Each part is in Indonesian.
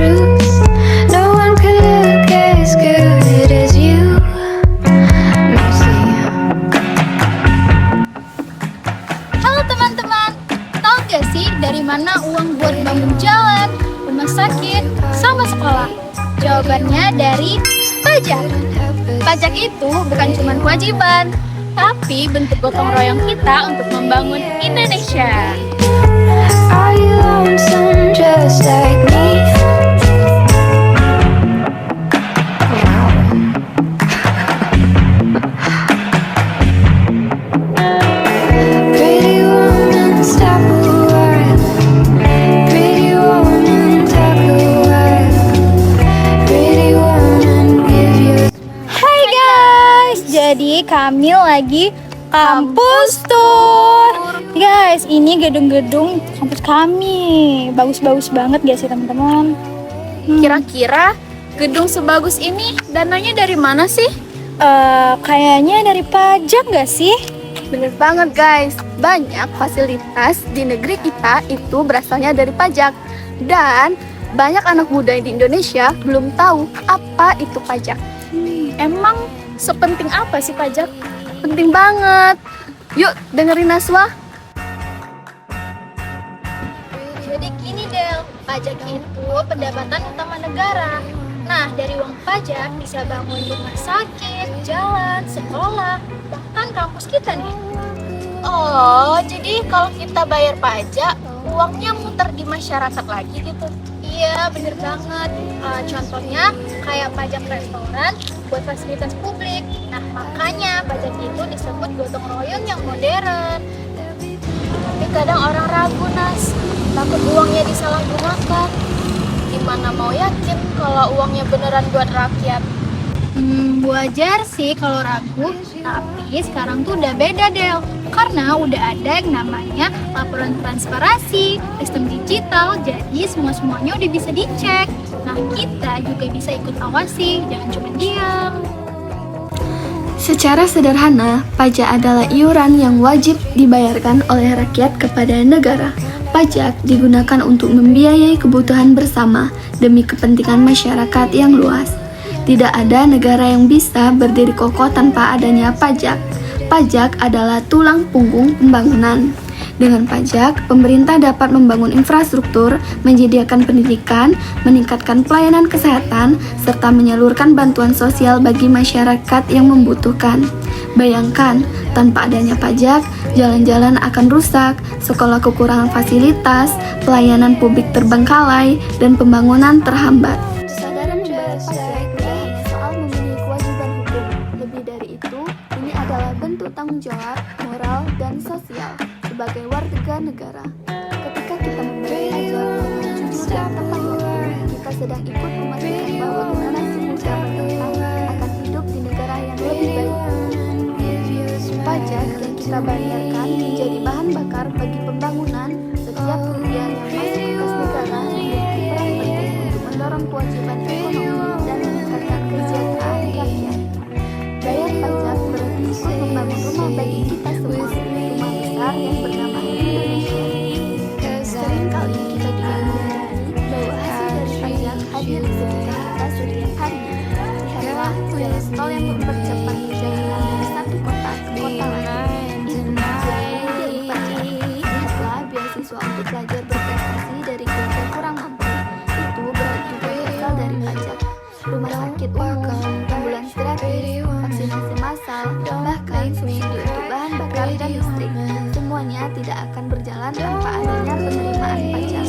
truth. No one could look as good as you. Mercy. Halo teman-teman, tahu gak sih dari mana uang buat bangun jalan, rumah sakit, sama sekolah? Jawabannya dari pajak. Pajak itu bukan cuma kewajiban, tapi bentuk gotong royong kita untuk membangun Indonesia. Are you lonesome just like me? Pretty woman, stop a while. Pretty woman, talk a while. Pretty woman, give you. Hai guys, jadi kami lagi kampus tour. Guys, ini gedung-gedung kampus kami. Bagus-bagus banget gak sih teman-teman? Kira-kira gedung sebagus ini dananya dari mana sih? Kayaknya dari pajak gak sih? Bener banget guys, banyak fasilitas di negeri kita itu berasalnya dari pajak. Dan banyak anak muda di Indonesia belum tahu apa itu pajak. Emang sepenting apa sih pajak? Penting banget. Yuk dengerin Naswa. Jadi gini Del, pajak itu pendapatan utama negara. Nah, dari uang pajak bisa bangun rumah sakit, jalan, sekolah, bahkan kampus kita nih. Oh, jadi kalau kita bayar pajak, uangnya muter di masyarakat lagi gitu? Iya, bener banget. Contohnya kayak pajak restoran buat fasilitas publik. Nah, makanya pajak itu disebut gotong royong yang modern. Tapi kadang orang ragu, Nas. Takut uangnya disalahgunakan. Gimana mau yakin kalau uangnya beneran buat rakyat? Wajar sih kalau ragu, tapi sekarang tuh udah beda Del. Karena udah ada yang namanya laporan transparansi, sistem digital, jadi semua-semuanya udah bisa dicek. Nah, kita juga bisa ikut awasi, jangan cuma diam. Secara sederhana, pajak adalah iuran yang wajib dibayarkan oleh rakyat kepada negara. Pajak digunakan untuk membiayai kebutuhan bersama demi kepentingan masyarakat yang luas. Tidak ada negara yang bisa berdiri kokoh tanpa adanya pajak. Pajak adalah tulang punggung pembangunan. Dengan pajak, pemerintah dapat membangun infrastruktur, menyediakan pendidikan, meningkatkan pelayanan kesehatan, serta menyalurkan bantuan sosial bagi masyarakat yang membutuhkan. Bayangkan, tanpa adanya pajak, jalan-jalan akan rusak, sekolah kekurangan fasilitas, pelayanan publik terbengkalai, dan pembangunan terhambat. Kesadaran membayar pajak tidak hanya soal memenuhi kewajiban hukum. Lebih dari itu, ini adalah bentuk tanggung jawab, moral, dan sosial sebagai warga negara. Ketika kita membayar pajak dengan jujur dan tepat waktu, kita sedang ikut memastikan bahwa generasi muda mendatang akan hidup di negara yang lebih baik. Pajak yang kita bayarkan menjadi bahan bakar bagi pembangunan. Setiap rupiah yang masuk ke kas negara memiliki peran penting untuk mendorong kewajiban ekonomi dan meningkatkan kesejahteraan rakyat. Bayar pajak berarti ikut membangun rumah bagi kita semua, rumah besar yang bernama Indonesia. Seringkali kita juga menyadari bahwa hasil dari pajak hadir di sekitar kita setiap harinya. Lihatlah jalan tol yang mempercepat perjalanan dari satu kota ke kota lain. Itu hasil dari pajak. Lihatlah beasiswa untuk belajar berprestasi dari keluarga kurang mampu. Itu berarti juga berasal dari pajak. Rumah sakit umum, ambulans gratis, vaksinasi massal, bahkan subsidi untuk bahan bakar dan listrik. Semuanya tidak akan berjalan tanpa adanya penerimaan pajak.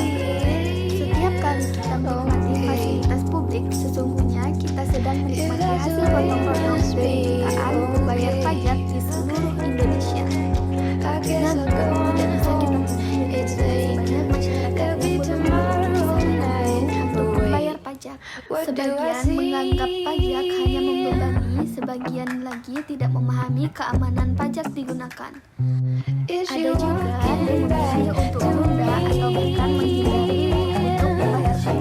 Setiap kali kita menikmati fasilitas publik, sesungguhnya kita sedang menikmati hasil gotong royong dari jutaan pembayar pajak di seluruh Indonesia. Nah, tidak bisa kita pungkiri banyak masyarakat yang belum memiliki untuk membayar pajak. Sebagian menganggap pajak hanya membebani, sebagian lagi tidak memahami keamanan pajak digunakan. Ada juga yang memilih untuk menunda atau bahkan menghindari untuk membayar pajak.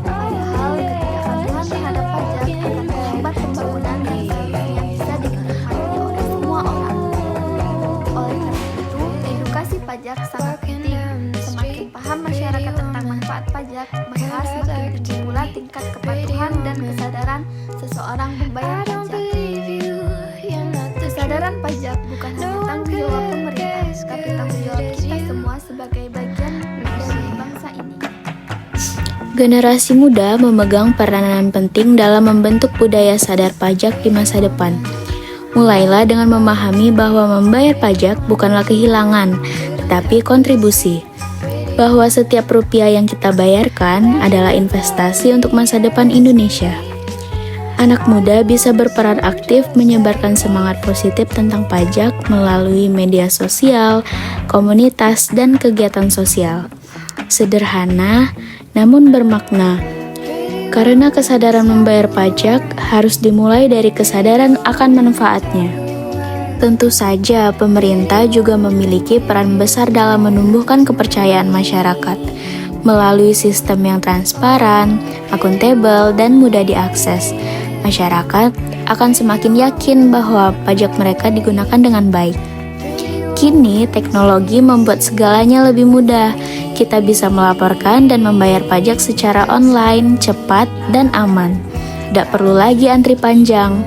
Padahal ketidakpatuhan terhadap pajak akan menghambat pembangunan yang bisa dinikmati oleh semua orang. Oleh karena itu, edukasi pajak sangat penting. Semakin paham masyarakat tentang manfaat pajak, maka semakin tinggi pula adalah tingkat kepatuhan dan kesadaran seseorang membayar pajak. Kesadaran pajak bukan hanya tanggung jawab pemerintah, tapi tanggung jawab kita semua sebagai bagian dari bangsa ini. Generasi muda memegang peranan penting dalam membentuk budaya sadar pajak di masa depan. Mulailah dengan memahami bahwa membayar pajak bukanlah kehilangan, tetapi kontribusi. Bahwa setiap rupiah yang kita bayarkan adalah investasi untuk masa depan Indonesia. Anak muda bisa berperan aktif menyebarkan semangat positif tentang pajak melalui media sosial, komunitas, dan kegiatan sosial. Sederhana, namun bermakna. Karena kesadaran membayar pajak harus dimulai dari kesadaran akan manfaatnya. Tentu saja pemerintah juga memiliki peran besar dalam menumbuhkan kepercayaan masyarakat melalui sistem yang transparan, akuntabel, dan mudah diakses. Masyarakat akan semakin yakin bahwa pajak mereka digunakan dengan baik. Kini, teknologi membuat segalanya lebih mudah. Kita bisa melaporkan dan membayar pajak secara online, cepat, dan aman. Tidak perlu lagi antri panjang.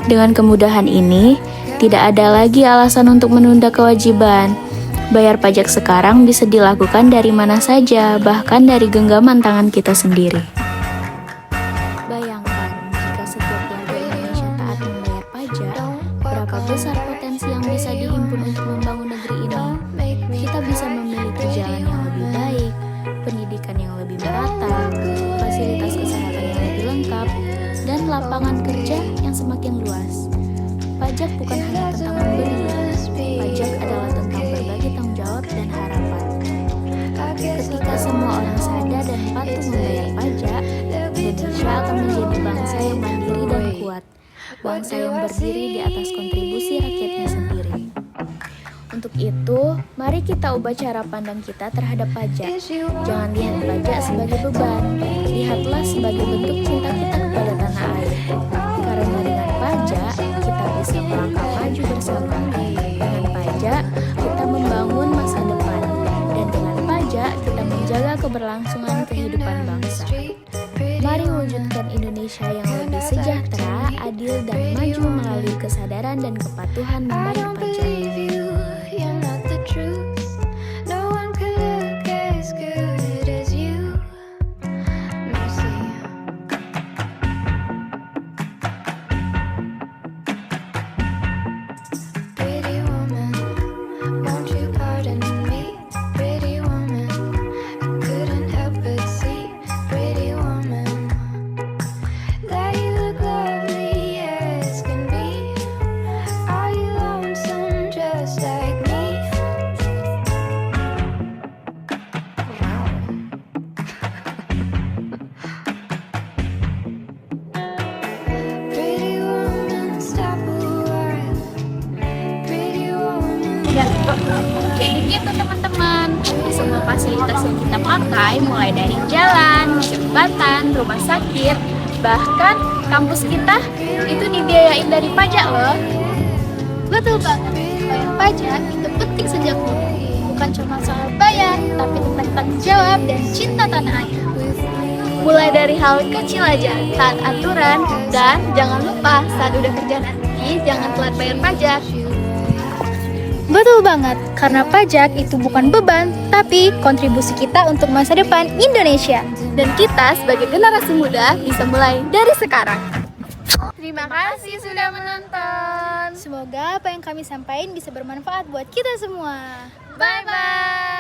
Dengan kemudahan ini, tidak ada lagi alasan untuk menunda kewajiban. Bayar pajak sekarang bisa dilakukan dari mana saja, bahkan dari genggaman tangan kita sendiri. Bayangkan, jika setiap warga Indonesia taat membayar pajak, berapa besar potensi yang bisa dihimpun untuk membangun negeri ini. Kita bisa memiliki jalan yang lebih baik, pendidikan yang lebih merata, fasilitas kesehatan yang lebih lengkap, dan lapangan kerja yang semakin luas. Pajak bukan hanya tentang memberi, pajak adalah tentang berbagi tanggung jawab dan harapan. Ketika semua orang sadar dan patuh membayar pajak, Indonesia akan menjadi bangsa yang mandiri dan kuat, bangsa yang berdiri di atas kontribusi rakyatnya sendiri. Untuk itu, mari kita ubah cara pandang kita terhadap pajak. Jangan lihat pajak sebagai beban, lihatlah sebagai bentuk cinta kita kepada tanah air. Karena dengan pajak, kita bisa melangkah maju bersama. Dengan pajak, kita membangun masa depan. Dan dengan pajak, kita menjaga keberlangsungan kehidupan bangsa. Mari wujudkan Indonesia yang lebih sejahtera, adil, dan maju melalui kesadaran dan kepatuhan membayar pajak. Jadi gitu teman-teman, semua fasilitas yang kita pakai mulai dari jalan, jembatan, rumah sakit, bahkan kampus kita itu dibiayain dari pajak loh. Betul banget, bayar pajak itu penting sejak dulu. Bukan cuma soal bayar, tapi tentang tanggung jawab dan cinta tanah air. Mulai dari hal kecil aja, taat aturan, dan jangan lupa saat udah kerja nanti jangan telat bayar pajak. Betul banget, karena pajak itu bukan beban, tapi kontribusi kita untuk masa depan Indonesia. Dan kita sebagai generasi muda bisa mulai dari sekarang. Terima kasih sudah menonton. Semoga apa yang kami sampaikan bisa bermanfaat buat kita semua. Bye-bye.